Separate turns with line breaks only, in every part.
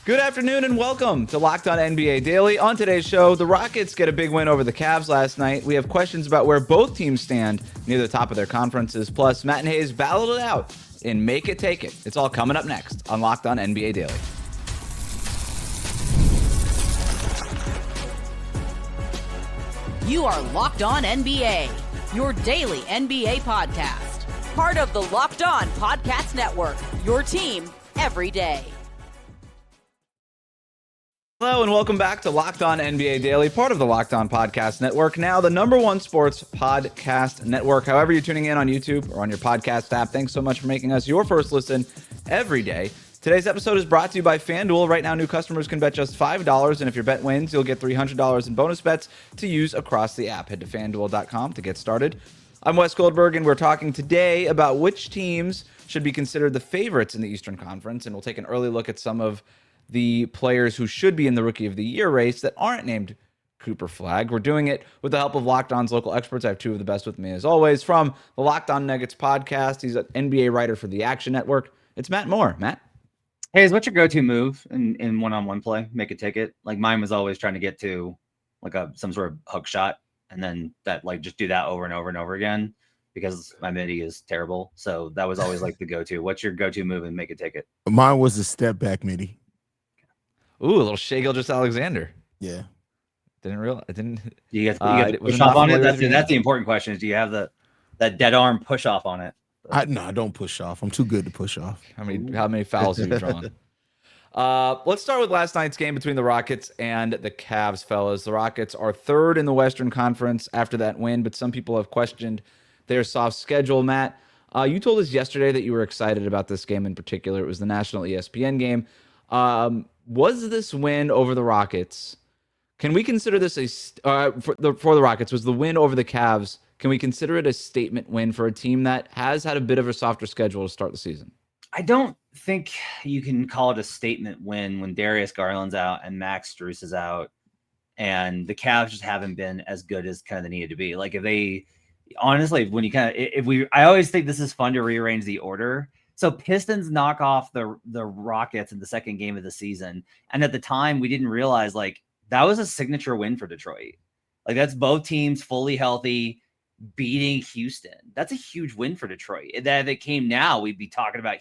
Good afternoon and welcome to Locked On NBA Daily. On today's show, the Rockets get a big win over the Cavs last night. We have questions about where both teams stand near the top of their conferences. Plus, Matt and Haize battled it out in Make It Take It. It's all coming up next on Locked On NBA Daily.
You are Locked On NBA, your daily NBA podcast. Part of the Locked On Podcast Network, your team every day.
Hello and welcome back to Locked On NBA Daily, part of the Locked On Podcast Network, now the #1 sports podcast network. However you're tuning in on YouTube or on your podcast app, thanks so much for making us your first listen every day. Today's episode is brought to you by FanDuel. Right now, new customers can bet just $5, and if your bet wins, you'll get $300 in bonus bets to use across the app. Head to FanDuel.com to get started. I'm Wes Goldberg, and we're talking today about which teams should be considered the favorites in the Eastern Conference, and we'll take an early look at some of the players who should be in the Rookie of the Year race that aren't named Cooper Flagg. We're doing it with the help of Locked On's local experts. I have two of the best with me, as always. From the Locked On Nuggets podcast, he's an NBA writer for the Action Network. It's Matt Moore. Matt?
Hey, what's your go-to move in one-on-one play? Make it take it. Like mine was always trying to get to like some sort of hook shot, and then that just do that over and over and over again because my midi is terrible. So that was always like the go-to. What's your go-to move and make it take it?
Mine was a step back midi.
Ooh, a little Shai Gilgeous-Alexander.
Yeah.
Didn't realize. I didn't.
Do you get push off on it? That's the important question. Is do you have that dead arm push off on it?
No, I don't push off. I'm too good to push off.
How many fouls have you drawn? Let's start with last night's game between the Rockets and the Cavs, fellas. The Rockets are third in the Western Conference after that win, but some people have questioned their soft schedule. Matt, you told us yesterday that you were excited about this game in particular. It was the national ESPN game. Was this win over the Rockets? Can we consider this for the Rockets? Was the win over the Cavs? Can we consider it a statement win for a team that has had a bit of a softer schedule to start the season?
I don't think you can call it a statement win when Darius Garland's out and Max Strus is out, and the Cavs just haven't been as good as kind of they needed to be. Like if they honestly, when you I always think this is fun to rearrange the order. So Pistons knock off the Rockets in the second game of the season. And at the time, we didn't realize that was a signature win for Detroit. That's both teams fully healthy, beating Houston. That's a huge win for Detroit. That if it came now, we'd be talking about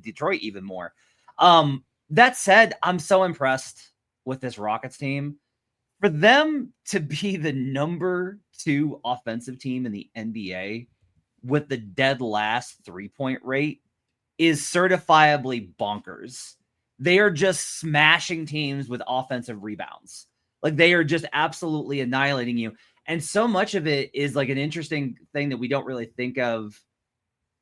Detroit even more. That said, I'm so impressed with this Rockets team. For them to be the #2 offensive team in the NBA with the dead last 3-point rate is certifiably bonkers. They are just smashing teams with offensive rebounds. They are just absolutely annihilating you. And so much of it is an interesting thing that we don't really think of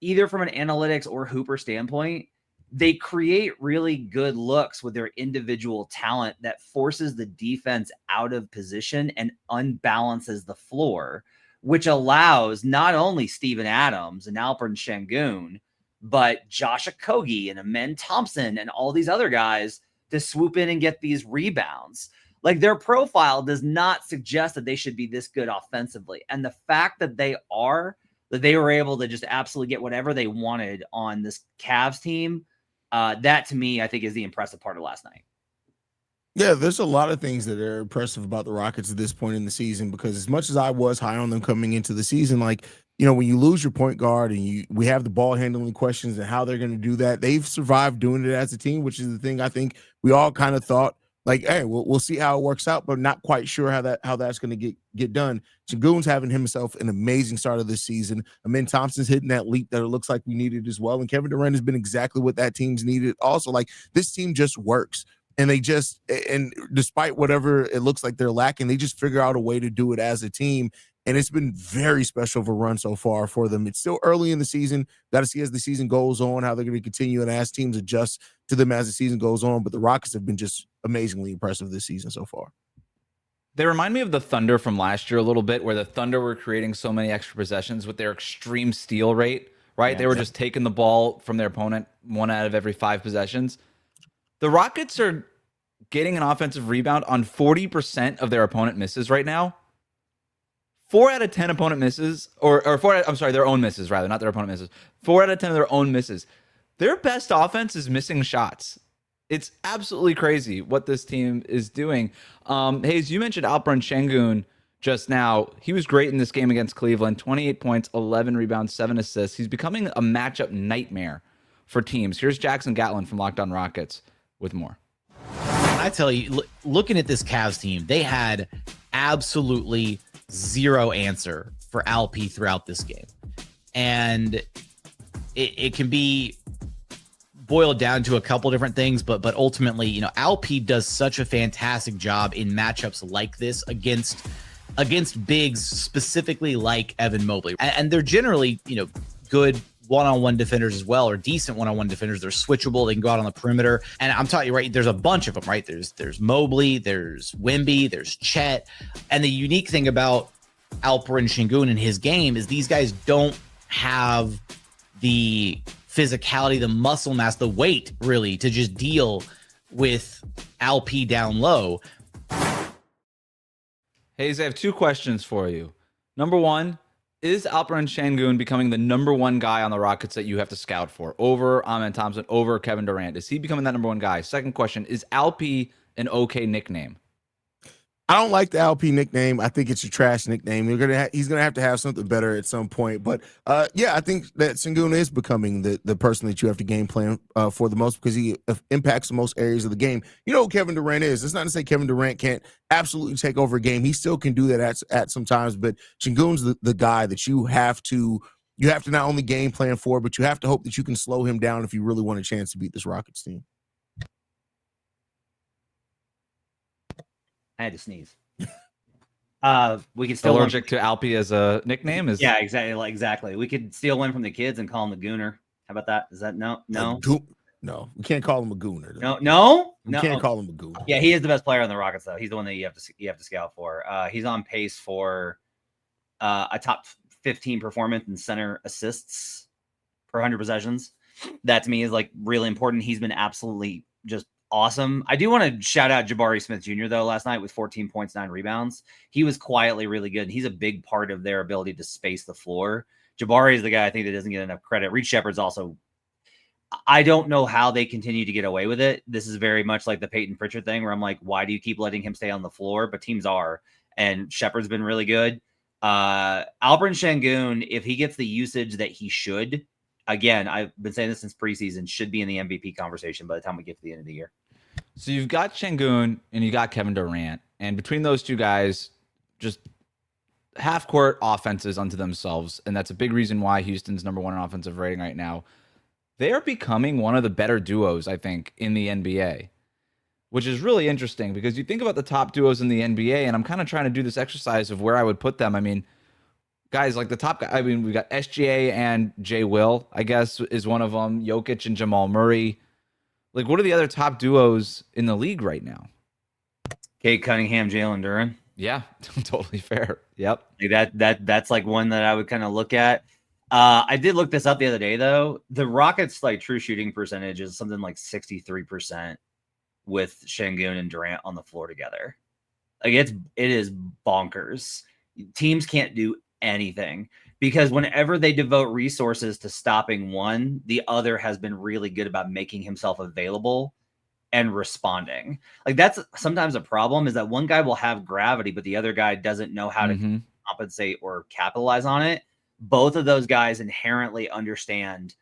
either from an analytics or Hooper standpoint. They create really good looks with their individual talent that forces the defense out of position and unbalances the floor, which allows not only Steven Adams and Alperen Şengün, but Josh Okogie and Amen Thompson and all these other guys to swoop in and get these rebounds. Their profile does not suggest that they should be this good offensively. And the fact that they were able to just absolutely get whatever they wanted on this Cavs team, that to me, I think is the impressive part of last night.
Yeah, there's a lot of things that are impressive about the Rockets at this point in the season, because as much as I was high on them coming into the season, when you lose your point guard and we have the ball handling questions and how they're going to do that, they've survived doing it as a team, which is the thing I think we all kind of thought, hey, we'll see how it works out, but not quite sure how that's going to get done. Şengün's having himself an amazing start of this season. Amen Thompson's hitting that leap that it looks like we needed as well, and Kevin Durant has been exactly what that team's needed. Also, this team just works. And and despite whatever it looks like they're lacking, they just figure out a way to do it as a team. And it's been very special of a run so far for them. It's still early in the season. Got to see as the season goes on how they're going to continue and as teams adjust to them as the season goes on. But the Rockets have been just amazingly impressive this season so far.
They remind me of the Thunder from last year a little bit, where the Thunder were creating so many extra possessions with their extreme steal rate, right?
Yeah,
they were just taking the ball from their opponent 1 out of every 5 possessions. The Rockets are getting an offensive rebound on 40% of their opponent misses right now. 4 out of 10 opponent misses, their own misses, rather, not their opponent misses. 4 out of 10 of their own misses. Their best offense is missing shots. It's absolutely crazy what this team is doing. Haize, you mentioned Alperen Şengün just now. He was great in this game against Cleveland. 28 points, 11 rebounds, 7 assists. He's becoming a matchup nightmare for teams. Here's Jackson Gatlin from Locked On Rockets with more.
I tell you, looking at this Cavs team, they had absolutely zero answer for Alp throughout this game. And it can be boiled down to a couple different things, but ultimately, you know, Alp does such a fantastic job in matchups like this against bigs, specifically like Evan Mobley. And they're generally, you know, good one-on-one defenders as well, or decent one-on-one defenders. They're switchable. They can go out on the perimeter. And I'm telling you, right, there's a bunch of them, right? There's Mobley, there's Wemby, there's Chet. And the unique thing about Alperen Şengün in his game is these guys don't have the physicality, the muscle mass, the weight really to just deal with Alp down low.
Haize, I have 2 questions for you. Number one, is Alperen Şengün becoming the number 1 guy on the Rockets that you have to scout for over Amen Thompson, over Kevin Durant? Is he becoming that number 1 guy? Second question, is Alp an okay nickname?
I don't like the LP nickname. I think it's a trash nickname. He's gonna have to have something better at some point. But yeah, I think that Sengun is becoming the person that you have to game plan for the most, because he impacts the most areas of the game. You know who Kevin Durant is. It's not to say Kevin Durant can't absolutely take over a game. He still can do that at some times. But Sengun's the guy that you have to not only game plan for, but you have to hope that you can slow him down if you really want a chance to beat this Rockets team.
I had to sneeze. We could still
allergic to Alp as a nickname.
Yeah, exactly. We could steal one from the kids and call him the Gooner. How about that? Is that no?
No, we can't call him a Gooner.
We
can't call him a Gooner.
Yeah, he is the best player on the Rockets, though. He's the one that you have to scout for. He's on pace for a top 15 performance in center assists per 100 possessions. That to me is like really important. He's been absolutely just awesome. I do want to shout out Jabari Smith Jr. though. Last night with 14 points, 9 rebounds, he was quietly really good. He's a big part of their ability to space the floor. Jabari is the guy I think that doesn't get enough credit. Reed Shepard's also. I don't know how they continue to get away with it. This is very much like the Peyton Pritchard thing, where I'm like, why do you keep letting him stay on the floor? But teams are, and Shepard's been really good. Alperen Şengün, if he gets the usage that he should. Again, I've been saying this since preseason, should be in the MVP conversation by the time we get to the end of the year.
So you've got Şengün and you got Kevin Durant. And between those two guys, just half-court offenses unto themselves. And that's a big reason why Houston's number 1 in offensive rating right now. They are becoming one of the better duos, I think, in the NBA. Which is really interesting because you think about the top duos in the NBA, and I'm kind of trying to do this exercise of where I would put them. I mean, guys like the top guy, I mean, we got SGA and Jay Will, I guess, is one of them. Jokic and Jamal Murray. Like, what are the other top duos in the league right now?
Cade Cunningham, Jalen Duren.
Yeah, totally fair. Yep.
Like that's like one that I would kind of look at. I did look this up the other day, though. The Rockets' like true shooting percentage is something like 63% with Şengün and Durant on the floor together. Like it is bonkers. Teams can't do anything because whenever they devote resources to stopping one, the other has been really good about making himself available and responding. Like that's sometimes a problem, is that one guy will have gravity, but the other guy doesn't know how to compensate or capitalize on it. Both of those guys inherently understand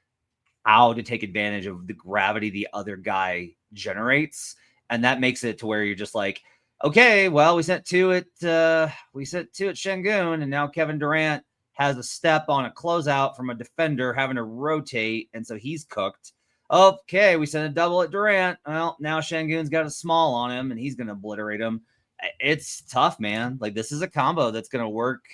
how to take advantage of the gravity the other guy generates. And that makes it to where you're just like, okay, well, we sent two at Şengün, and now Kevin Durant has a step on a closeout from a defender having to rotate, and so he's cooked. Okay, we sent a double at Durant. Well, now Şengün's got a small on him, and he's going to obliterate him. It's tough, man. Like, this is a combo that's going to work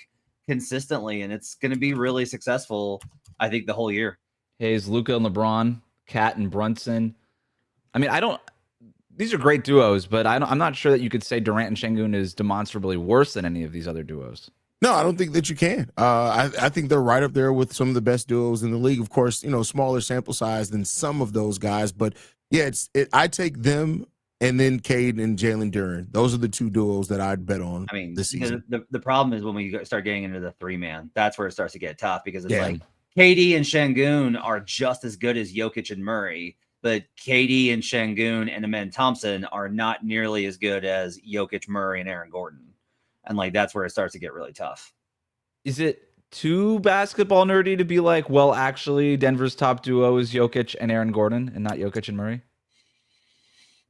consistently, and it's going to be really successful, I think, the whole year.
Haize, Luka and LeBron, Cat and Brunson. I mean, these are great duos, but I'm not sure that you could say Durant and Şengün is demonstrably worse than any of these other duos.
No, I don't think that you can. I think they're right up there with some of the best duos in the league. Of course, smaller sample size than some of those guys, but yeah, I take them and then Cade and Jalen Duren. Those are the two duos that I'd bet on.
I mean,
this season.
The problem is when we start getting into the 3-man, that's where it starts to get tough, because it's like KD and Şengün are just as good as Jokic and Murray. but KD and Şengün and Amen Thompson are not nearly as good as Jokic, Murray, and Aaron Gordon. And like, that's where it starts to get really tough.
Is it too basketball nerdy to be like, well, actually, Denver's top duo is Jokic and Aaron Gordon and not Jokic and Murray?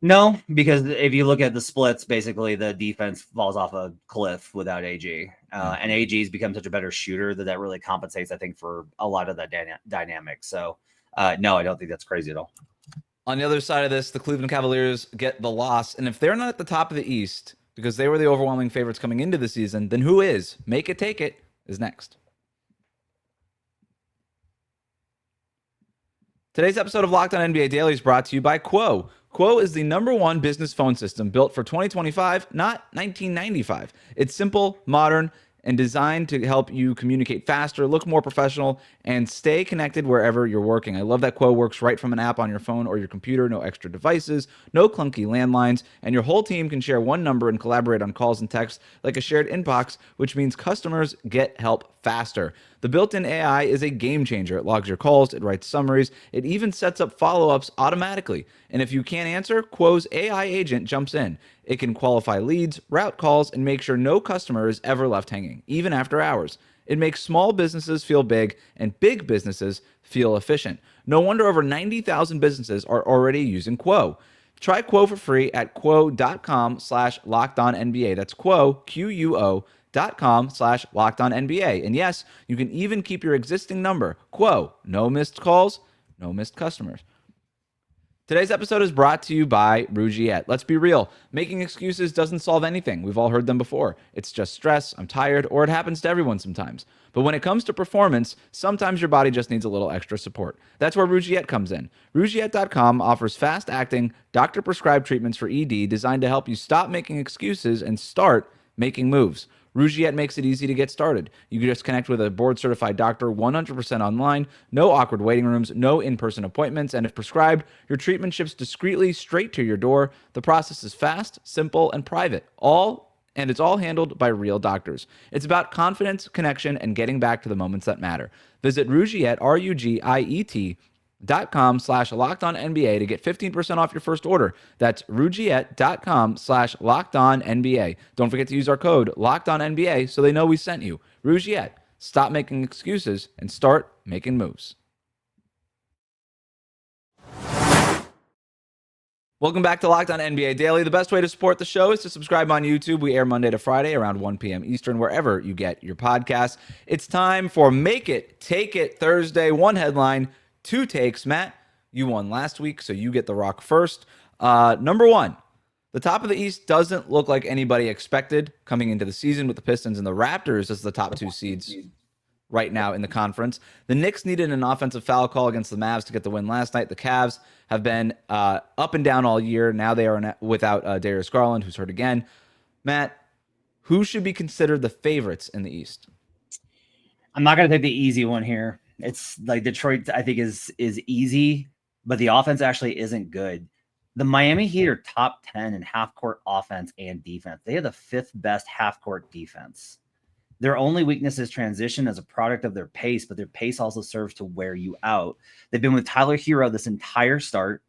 No, because if you look at the splits, basically the defense falls off a cliff without AG. And AG's become such a better shooter that really compensates, I think, for a lot of that dynamic. So, no, I don't think that's crazy at all.
On the other side of this, the Cleveland Cavaliers get the loss. And if they're not at the top of the East, because they were the overwhelming favorites coming into the season, then who is? Make It Take It is next. Today's episode of Locked On NBA Daily is brought to you by Quo. Quo is the #1 business phone system built for 2025, not 1995. It's simple, modern, and designed to help you communicate faster, look more professional, and stay connected wherever you're working. I love that Quo works right from an app on your phone or your computer, no extra devices, no clunky landlines, and your whole team can share one number and collaborate on calls and texts like a shared inbox, which means customers get help faster. The built-in AI is a game changer. It logs your calls, it writes summaries, it even sets up follow-ups automatically. And if you can't answer, Quo's AI agent jumps in. It can qualify leads, route calls, and make sure no customer is ever left hanging, even after hours. It makes small businesses feel big and big businesses feel efficient. No wonder over 90,000 businesses are already using Quo. Try Quo for free at quo.com/lockedonnba. That's Quo, QUO.com/lockedonnba. And yes, you can even keep your existing number. Quo, no missed calls, no missed customers. Today's episode is brought to you by Rougiette. Let's be real. Making excuses doesn't solve anything. We've all heard them before. It's just stress, I'm tired, or it happens to everyone sometimes. But when it comes to performance, sometimes your body just needs a little extra support. That's where Rougiette comes in. Rougiette.com offers fast-acting, doctor-prescribed treatments for ED designed to help you stop making excuses and start making moves. Rougiette makes it easy to get started. You can just connect with a board-certified doctor 100% online, no awkward waiting rooms, no in-person appointments, and if prescribed, your treatment ships discreetly straight to your door. The process is fast, simple, and private. It's all handled by real doctors. It's about confidence, connection, and getting back to the moments that matter. Visit Rougiette, RUGIET.com/LockedOnNBA to get 15% off your first order. That's Rougiette.com/LockedOnNBA. Don't forget to use our code LockedOnNBA so they know we sent you. Rougiette, stop making excuses and start making moves. Welcome back to Locked On NBA Daily. The best way to support the show is to subscribe on YouTube. We air Monday to Friday around 1 p.m. Eastern, wherever you get your podcasts. It's time for Make It, Take It Thursday. One headline, two takes. Matt, you won last week, so you get the rock first. Number one, the top of the East doesn't look like anybody expected coming into the season with the Pistons and the Raptors as the top two seeds right now in the conference. The Knicks needed an offensive foul call against the Mavs to get the win last night. The Cavs have been up and down all year. Now they are without Darius Garland, who's hurt again. Matt, who should be considered the favorites in the East?
I'm not going to take the easy one here. It's like Detroit, I think, is easy, but the offense actually isn't good. The Miami Heat are top 10 in half-court offense and defense. They have the 5th best half-court defense. Their only weakness is transition as a product of their pace, but their pace also serves to wear you out. They've been with Tyler Hero this entire start,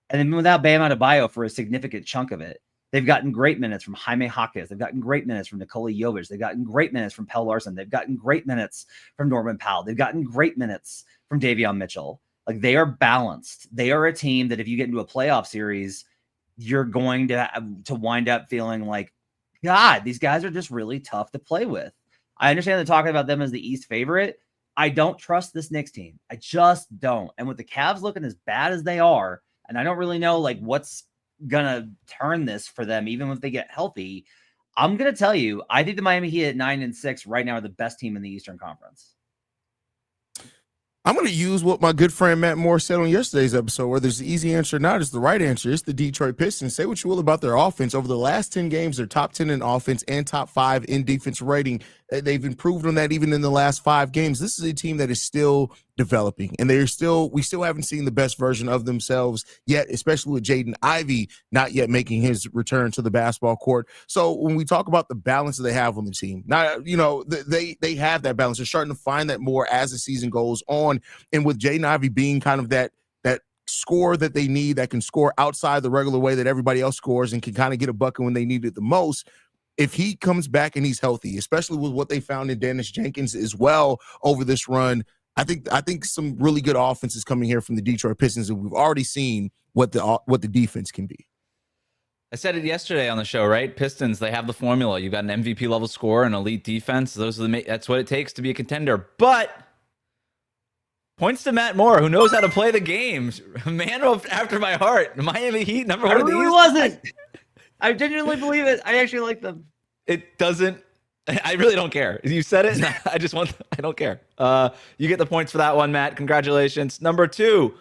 and they've been without Bam Adebayo for a significant chunk of it. They've gotten great minutes from Jaime Jaquez. They've gotten great minutes from Nikola Jovic. They've gotten great minutes from Pelle Larsson. They've gotten great minutes from Norman Powell. They've gotten great minutes from Davion Mitchell. Like, they are balanced. They are a team that if you get into a playoff series, you're going to wind up feeling like, God, these guys are just really tough to play with. I understand they're talking about them as the East favorite. I don't trust this Knicks team. I just don't. And with the Cavs looking as bad as they are, and I don't really know like what's gonna turn this for them, even if they get healthy, I'm gonna tell you, I think the Miami Heat at 9-6 right now are the best team in the Eastern Conference.
I'm going to use what my good friend Matt Moore said on yesterday's episode, where there's the easy answer, not it's the right answer. It's the Detroit Pistons. Say what you will about their offense. Over the last 10 games, they're top 10 in offense and top 5 in defense rating. They've improved on that even in the last 5 games. This is a team that is still developing, and we still haven't seen the best version of themselves yet, especially with Jaden Ivey not yet making his return to the basketball court. So when we talk about the balance that they have on the team, they have that balance. They're starting to find that more as the season goes on, and with Jaden Ivey being kind of that scorer that they need, that can score outside the regular way that everybody else scores and can kind of get a bucket when they need it the most. If he comes back and he's healthy, especially with what they found in Dennis Jenkins as well over this run, I think some really good offense is coming here from the Detroit Pistons, and we've already seen what the defense can be.
I said it yesterday on the show, right? Pistons, they have the formula. You've got an MVP level scorer and elite defense. That's what it takes to be a contender. But points to Matt Moore, who knows how to play the game. Man after my heart. Miami Heat, number one.
I really wasn't. I genuinely believe it. I actually like them.
It doesn't. I really don't care. You said it. I don't care. You get the points for that one, Matt. Congratulations. Number 2.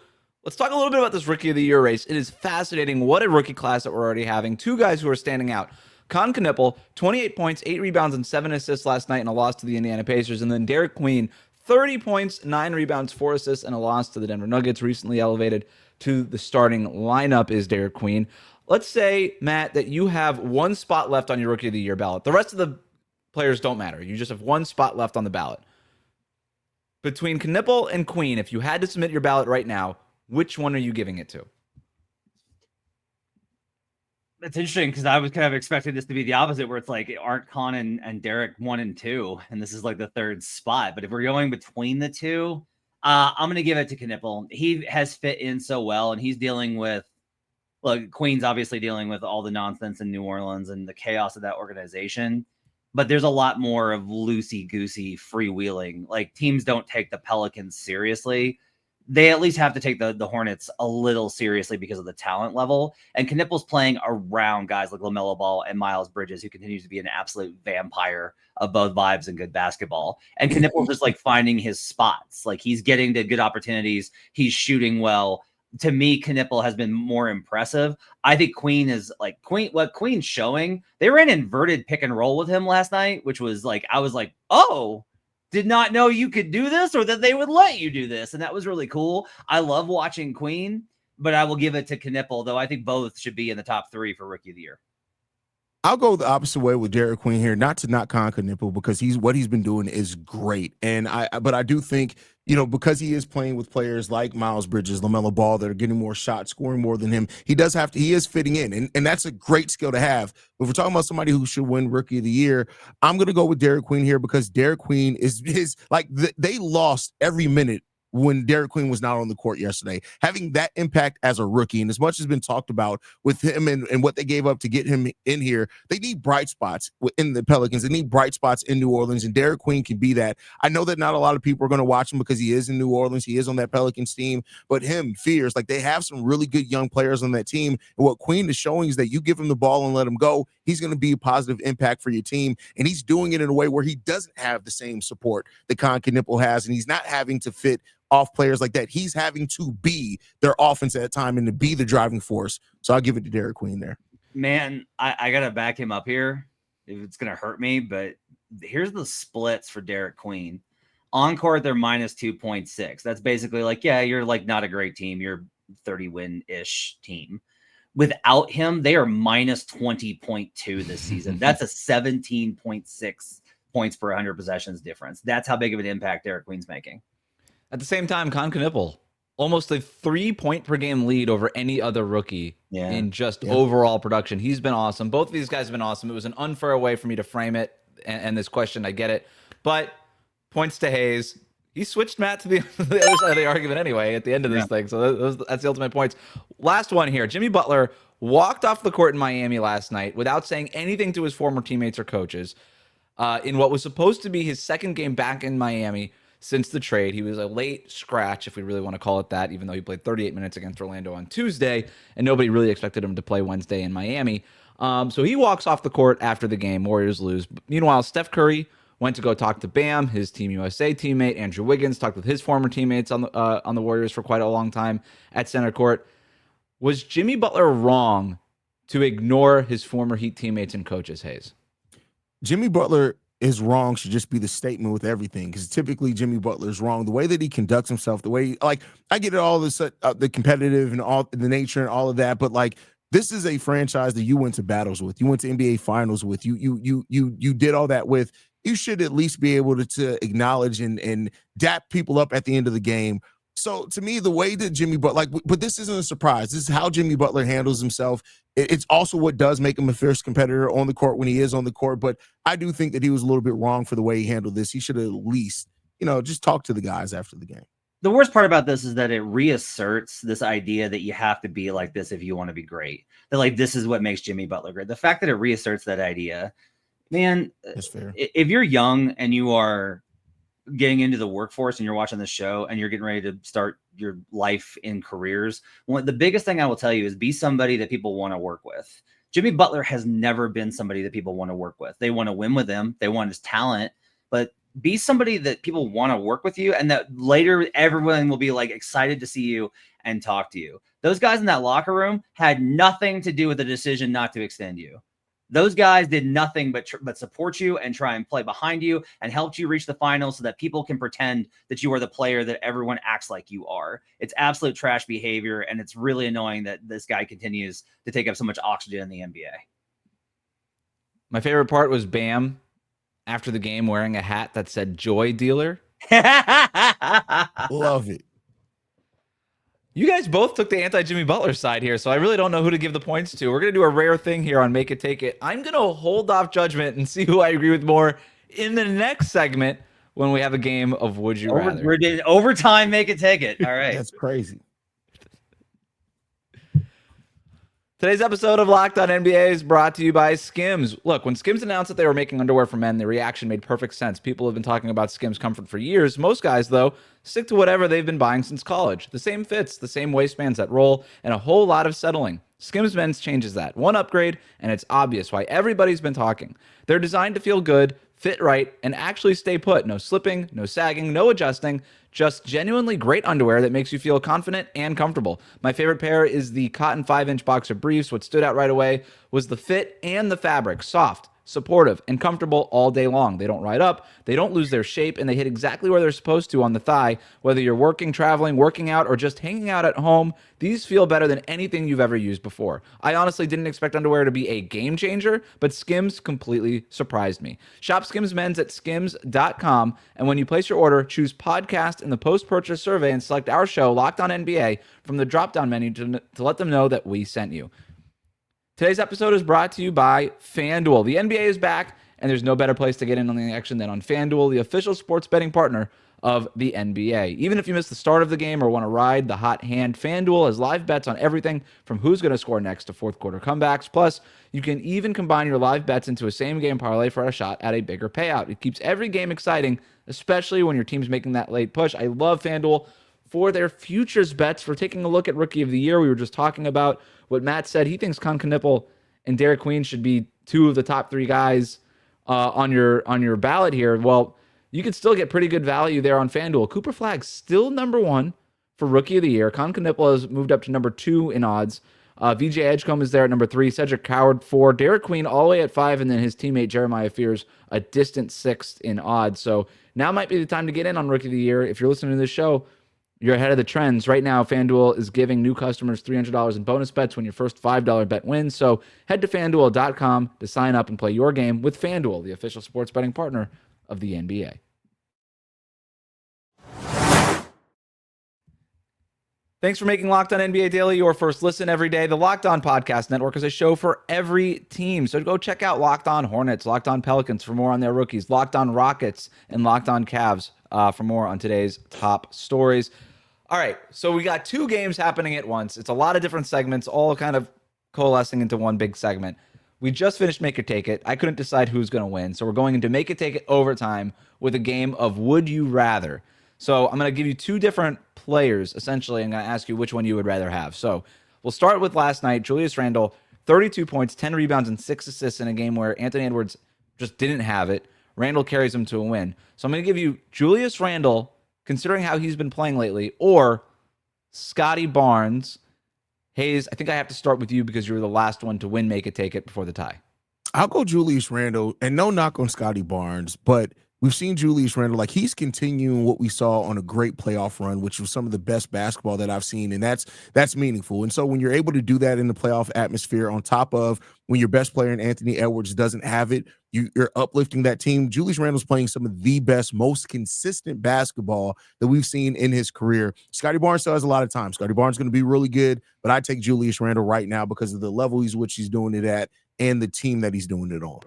Let's talk a little bit about this Rookie of the Year race. It is fascinating. What a rookie class that we're already having. 2 guys who are standing out. Con Knippel, 28 points, 8 rebounds, and 7 assists last night in a loss to the Indiana Pacers. And then Derek Queen, 30 points, 9 rebounds, 4 assists, and a loss to the Denver Nuggets. Recently elevated to the starting lineup is Derek Queen. Let's say, Matt, that you have 1 spot left on your Rookie of the Year ballot. The rest of the players don't matter. You just have 1 spot left on the ballot. Between Knippel and Queen, if you had to submit your ballot right now, which one are you giving it to?
That's interesting because I was kind of expecting this to be the opposite, where it's like aren't Con and Derek 1 and 2, and this is like the 3rd spot. But if we're going between the 2, I'm going to give it to Knippel. He has fit in so well, and he's dealing with, look, Queen's obviously dealing with all the nonsense in New Orleans and the chaos of that organization. But there's a lot more of loosey-goosey freewheeling. Like, teams don't take the Pelicans seriously. They at least have to take the Hornets a little seriously because of the talent level. And Knippel's playing around guys like LaMelo Ball and Miles Bridges, who continues to be an absolute vampire of both vibes and good basketball. And Knippel's just like finding his spots. Like, he's getting to good opportunities. He's shooting well. To me, Knippel has been more impressive. I think Queen is like what Queen's showing. They ran inverted pick and roll with him last night, which was like, I was like, oh, did not know you could do this or that they would let you do this. And that was really cool. I love watching Queen, but I will give it to Knippel, though I think both should be in the top 3 for Rookie of the Year.
I'll go the opposite way with Derek Queen here, not to knock Con Knippel, because what he's been doing is great. But I do think, because he is playing with players like Miles Bridges, LaMelo Ball, that are getting more shots, scoring more than him, he is fitting in. And that's a great skill to have. But if we're talking about somebody who should win Rookie of the Year, I'm going to go with Derek Queen here, because Derek Queen is like, they lost every minute when Derek Queen was not on the court yesterday. Having that impact as a rookie, and as much has been talked about with him and what they gave up to get him in here, they need bright spots in the Pelicans. They need bright spots in New Orleans, and Derek Queen can be that. I know that not a lot of people are going to watch him because he is in New Orleans. He is on that Pelicans team, but Fears, like, they have some really good young players on that team. And what Queen is showing is that you give him the ball and let him go, he's going to be a positive impact for your team. And he's doing it in a way where he doesn't have the same support that Con Knippel has, and he's not having to fit off players like that. He's having to be their offense at a time and to be the driving force. So I'll give it to Derek Queen there.
Man, I got to back him up here if it's going to hurt me, but here's the splits for Derek Queen. On court, they're minus 2.6. That's basically like, yeah, you're like not a great team. You're 30 win-ish team. Without him, they are minus 20.2 this season. That's a 17.6 points per 100 possessions difference. That's how big of an impact Derek Queen's making.
At the same time, Con Knippel, almost a 3-point per game lead over any other rookie in just overall production. He's been awesome. Both of these guys have been awesome. It was an unfair way for me to frame it and this question. I get it. But points to Haize. He switched Matt to the other side of the argument anyway at the end of this thing. So that's the ultimate points. Last one here. Jimmy Butler walked off the court in Miami last night without saying anything to his former teammates or coaches in what was supposed to be his second game back in Miami since the trade. He was a late scratch, if we really want to call it that, even though he played 38 minutes against Orlando on Tuesday, and nobody really expected him to play Wednesday in Miami. So he walks off the court after the game. Warriors lose. Meanwhile, Steph Curry went to go talk to Bam, his Team USA teammate. Andrew Wiggins talked with his former teammates on the Warriors for quite a long time at center court. Was Jimmy Butler wrong to ignore his former Heat teammates and coaches, Haize?
Jimmy Butler is wrong should just be the statement with everything, because typically Jimmy Butler is wrong. The way that he conducts himself, the way, like, I get it, all this the competitive and all the nature and all of that, but like, this is a franchise that you went to battles with, you went to NBA finals with, you did all that with. You should at least be able to acknowledge and dap people up at the end of the game. So to me, the way that Jimmy Butler, but this isn't a surprise. This is how Jimmy Butler handles himself. It's also what does make him a fierce competitor on the court when he is on the court. But I do think that he was a little bit wrong for the way he handled this. He should have at least, just talk to the guys after the game.
The worst part about this is that it reasserts this idea that you have to be like this if you want to be great. That like this is what makes Jimmy Butler great. The fact that it reasserts that idea, man,
that's fair.
If you're young and you are getting into the workforce and you're watching the show and you're getting ready to start your life in careers, the biggest thing I will tell you is be somebody that people want to work with. Jimmy Butler has never been somebody that people want to work with. They want to win with him. They want his talent, but be somebody that people want to work with you and that later everyone will be like excited to see you and talk to you. Those guys in that locker room had nothing to do with the decision not to extend you. Those guys did nothing but support you and try and play behind you and helped you reach the finals so that people can pretend that you are the player that everyone acts like you are. It's absolute trash behavior, and it's really annoying that this guy continues to take up so much oxygen in the NBA.
My favorite part was Bam after the game wearing a hat that said Joy Dealer.
Love it.
You guys both took the anti-Jimmy Butler side here, so I really don't know who to give the points to. We're going to do a rare thing here on Make It Take It. I'm going to hold off judgment and see who I agree with more in the next segment when we have a game of Would You Rather.
We're doing overtime, Make It Take It. All right.
That's crazy.
Today's episode of Locked On NBA is brought to you by Skims. Look, when Skims announced that they were making underwear for men, the reaction made perfect sense. People have been talking about Skims comfort for years. Most guys, though, stick to whatever they've been buying since college. The same fits, the same waistbands that roll, and a whole lot of settling. Skims Men's changes that. One upgrade, and it's obvious why everybody's been talking. They're designed to feel good, fit right, and actually stay put. No slipping, no sagging, no adjusting. Just genuinely great underwear that makes you feel confident and comfortable. My favorite pair is the cotton 5-inch boxer briefs. What stood out right away was the fit and the fabric. Soft, supportive, and comfortable all day long. They don't ride up, they don't lose their shape, and they hit exactly where they're supposed to on the thigh. Whether you're working, traveling, working out, or just hanging out at home, these feel better than anything you've ever used before. I honestly didn't expect underwear to be a game changer, but Skims completely surprised me. Shop Skims Men's at skims.com, and when you place your order, choose podcast in the post-purchase survey and select our show, Locked On NBA, from the drop-down menu to let them know that we sent you. Today's episode is brought to you by FanDuel. The NBA is back, and there's no better place to get in on the action than on FanDuel, the official sports betting partner of the NBA. Even if you miss the start of the game or want to ride the hot hand, FanDuel has live bets on everything from who's going to score next to fourth quarter comebacks. Plus, you can even combine your live bets into a same-game parlay for a shot at a bigger payout. It keeps every game exciting, especially when your team's making that late push. I love FanDuel for their futures bets. For taking a look at Rookie of the Year, we were just talking about what Matt said. He thinks Con Knipple and Derek Queen should be two of the top three guys on your ballot here. Well, you could still get pretty good value there on FanDuel. Cooper Flagg's still number one for Rookie of the Year. Con Knipple has moved up to number 2 in odds. VJ Edgecombe is there at number 3. Cedric Coward 4. Derek Queen all the way at 5, and then his teammate Jeremiah Fears a distant 6th in odds. So now might be the time to get in on Rookie of the Year. If you're listening to this show, you're ahead of the trends. Right now, FanDuel is giving new customers $300 in bonus bets when your first $5 bet wins. So head to FanDuel.com to sign up and play your game with FanDuel, the official sports betting partner of the NBA. Thanks for making Locked On NBA Daily your first listen every day. The Locked On Podcast Network is a show for every team. So go check out Locked On Hornets, Locked On Pelicans for more on their rookies, Locked On Rockets, and Locked On Cavs for more on today's top stories. All right, so we got 2 games happening at once. It's a lot of different segments, all kind of coalescing into one big segment. We just finished Make It Take It. I couldn't decide who's going to win, so we're going into Make It Take It overtime with a game of Would You Rather. So I'm going to give you 2 different players, essentially. I'm going to ask you which one you would rather have. So we'll start with last night. Julius Randle, 32 points, 10 rebounds, and 6 assists in a game where Anthony Edwards just didn't have it. Randle carries him to a win. So I'm going to give you Julius Randle, considering how he's been playing lately, or Scottie Barnes. Haize, I think I have to start with you because you were the last one to win Make It Take It before the tie.
I'll go Julius Randle, and no knock on Scottie Barnes, but we've seen Julius Randle, like he's continuing what we saw on a great playoff run, which was some of the best basketball that I've seen. And that's meaningful. And so when you're able to do that in the playoff atmosphere, on top of when your best player in Anthony Edwards doesn't have it, you're uplifting that team. Julius Randle's playing some of the best, most consistent basketball that we've seen in his career. Scottie Barnes still has a lot of time. Scottie Barnes is going to be really good, but I take Julius Randle right now because of the level which he's doing it at and the team that he's doing it on.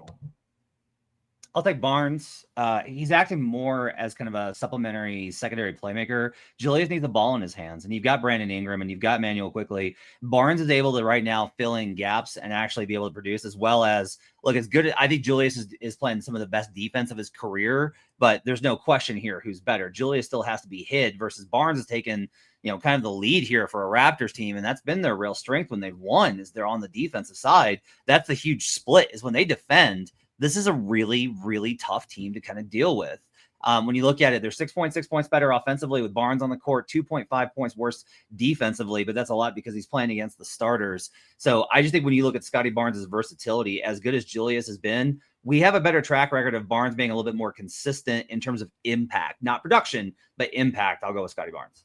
I'll take Barnes. He's acting more as kind of a supplementary secondary playmaker. Julius needs the ball in his hands, and you've got Brandon Ingram and you've got Manuel quickly. Barnes is able to right now fill in gaps and actually be able to produce, as well as look as good. I think Julius is playing some of the best defense of his career, but there's no question here who's better. Julius still has to be hid versus Barnes has taken, kind of the lead here for a Raptors team. And that's been their real strength when they've won, is they're on the defensive side. That's the huge split, is when they defend. This is a really, really tough team to kind of deal with. When you look at it, they're 6.6 points better offensively with Barnes on the court, 2.5 points worse defensively, but that's a lot because he's playing against the starters. So I just think when you look at Scottie Barnes' versatility, as good as Julius has been, we have a better track record of Barnes being a little bit more consistent in terms of impact, not production, but impact. I'll go with Scottie Barnes.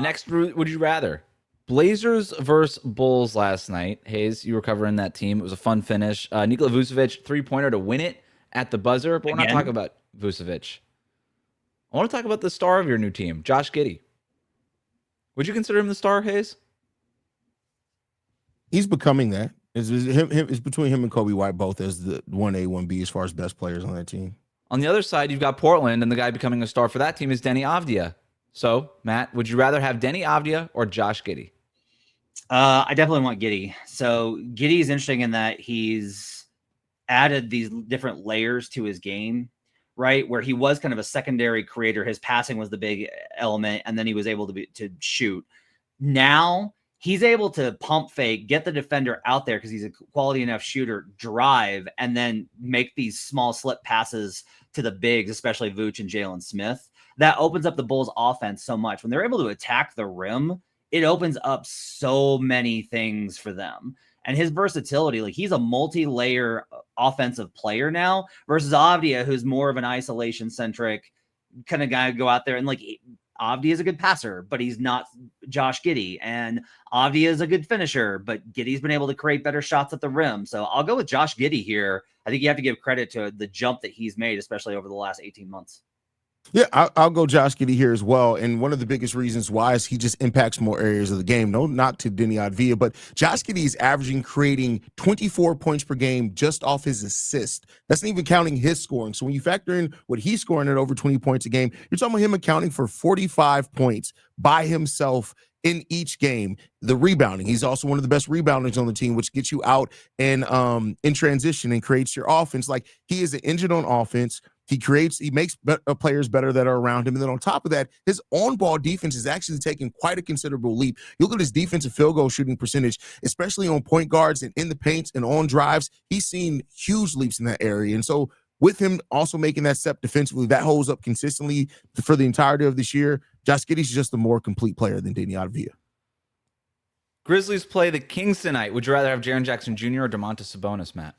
Next, would you rather? Blazers versus Bulls last night. Haize, you were covering that team. It was a fun finish. Nikola Vucevic, three-pointer to win it at the buzzer. But we're not talking about Vucevic. I want to talk about the star of your new team, Josh Giddey. Would you consider him the star, Haize?
He's becoming that. It's between him and Kobe White, both as the 1A, 1B as far as best players on that team.
On the other side, you've got Portland, and the guy becoming a star for that team is Denny Avdia. So, Matt, would you rather have Denny Avdia or Josh Giddey?
I definitely want Giddey. So Giddey is interesting in that he's added these different layers to his game, right? Where he was kind of a secondary creator. His passing was the big element, and then he was able to shoot. Now he's able to pump fake, get the defender out there because he's a quality enough shooter, drive, and then make these small slip passes to the bigs, especially Vooch and Jalen Smith. That opens up the Bulls offense so much. When they're able to attack the rim, it opens up so many things for them. And his versatility, like he's a multi-layer offensive player now versus Avdia, who's more of an isolation-centric kind of guy who go out there and like Avdia is a good passer, but he's not Josh Giddey. And Avdia is a good finisher, but Giddey's been able to create better shots at the rim. So I'll go with Josh Giddey here. I think you have to give credit to the jump that he's made, especially over the last 18 months.
Yeah, I'll go Josh Giddey here as well. And one of the biggest reasons why is he just impacts more areas of the game. No knock to Denny Avdia, but Josh Giddey is averaging creating 24 points per game just off his assist. That's not even counting his scoring. So when you factor in what he's scoring at over 20 points a game, you're talking about him accounting for 45 points by himself in each game. The rebounding, he's also one of the best rebounders on the team, which gets you out and in transition and creates your offense. Like he is an engine on offense. He makes players better that are around him. And then on top of that, his on-ball defense is actually taking quite a considerable leap. You look at his defensive field goal shooting percentage, especially on point guards and in the paint and on drives. He's seen huge leaps in that area. And so with him also making that step defensively, that holds up consistently for the entirety of this year. Josh Giddey's just a more complete player than Denny Avdia.
Grizzlies play the Kings tonight. Would you rather have Jaren Jackson Jr. or Domantas Sabonis, Matt?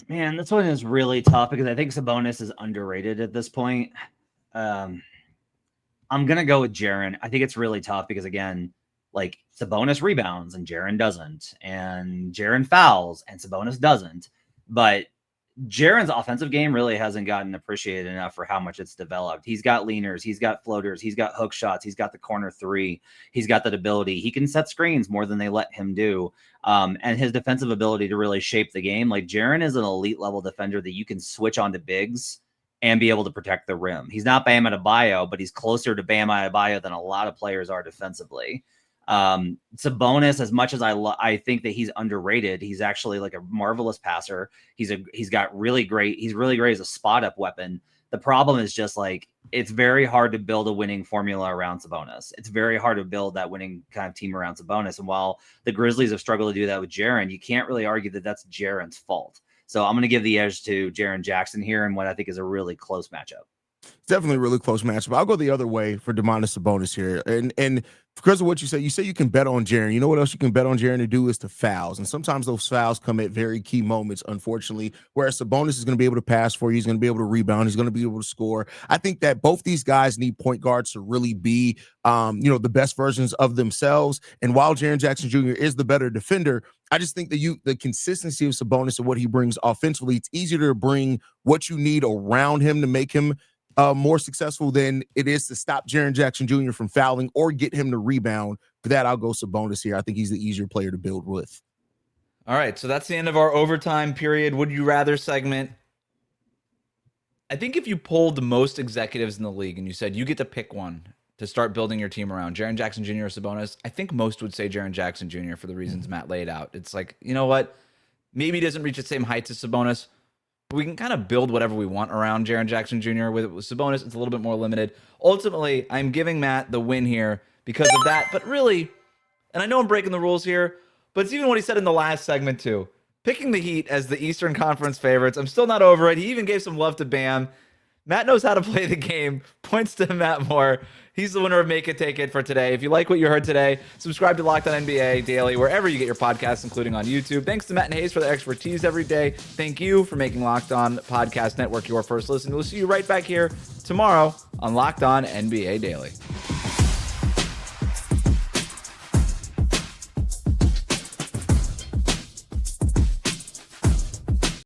Man, this one is really tough because I think Sabonis is underrated at this point. I'm going to go with Jaren. I think it's really tough because, again, like Sabonis rebounds and Jaren doesn't, and Jaren fouls and Sabonis doesn't. But Jaren's offensive game really hasn't gotten appreciated enough for how much it's developed. He's got leaners, he's got floaters, he's got hook shots, he's got the corner three, he's got that ability. He can set screens more than they let him do. And his defensive ability to really shape the game. Like Jaren is an elite level defender that you can switch on to bigs and be able to protect the rim. He's not Bam Adebayo, but he's closer to Bam Adebayo than a lot of players are defensively. Sabonis, as much as I think that he's underrated, he's actually like a marvelous passer. He's really great as a spot up weapon. The problem is just like, it's very hard to build a winning formula around Sabonis. It's very hard to build that winning kind of team around Sabonis. And while the Grizzlies have struggled to do that with Jaren, you can't really argue that that's Jaren's fault. So I'm going to give the edge to Jaren Jackson here in what I think is a really close matchup.
It's definitely a really close matchup. I'll go the other way for Domantas Sabonis here. And because of what you say you can bet on Jaren. You know what else you can bet on Jaren to do is to fouls. And sometimes those fouls come at very key moments, unfortunately, whereas Sabonis is going to be able to pass for you. He's going to be able to rebound. He's going to be able to score. I think that both these guys need point guards to really be, the best versions of themselves. And while Jaren Jackson Jr. is the better defender, I just think that the consistency of Sabonis and what he brings offensively, it's easier to bring what you need around him to make him more successful than it is to stop Jaren Jackson Jr. from fouling or get him to rebound. For that, I'll go Sabonis here. I think he's the easier player to build with.
All right, so that's the end of our overtime period. Would you rather segment? I think if you polled the most executives in the league and you said you get to pick one to start building your team around, Jaren Jackson Jr. or Sabonis, I think most would say Jaren Jackson Jr. for the reasons Matt laid out. It's like, you know what? Maybe he doesn't reach the same heights as Sabonis, but we can kind of build whatever we want around Jaren Jackson Jr. With Sabonis, it's a little bit more limited. Ultimately, I'm giving Matt the win here because of that. But really, and I know I'm breaking the rules here, but it's even what he said in the last segment too. Picking the Heat as the Eastern Conference favorites. I'm still not over it. He even gave some love to Bam. Matt knows how to play the game. Points to Matt Moore. He's the winner of Make It Take It for today. If you like what you heard today, subscribe to Locked On NBA Daily wherever you get your podcasts, including on YouTube. Thanks to Matt and Haize for their expertise every day. Thank you for making Locked On Podcast Network your first listen. We'll see you right back here tomorrow on Locked On NBA Daily.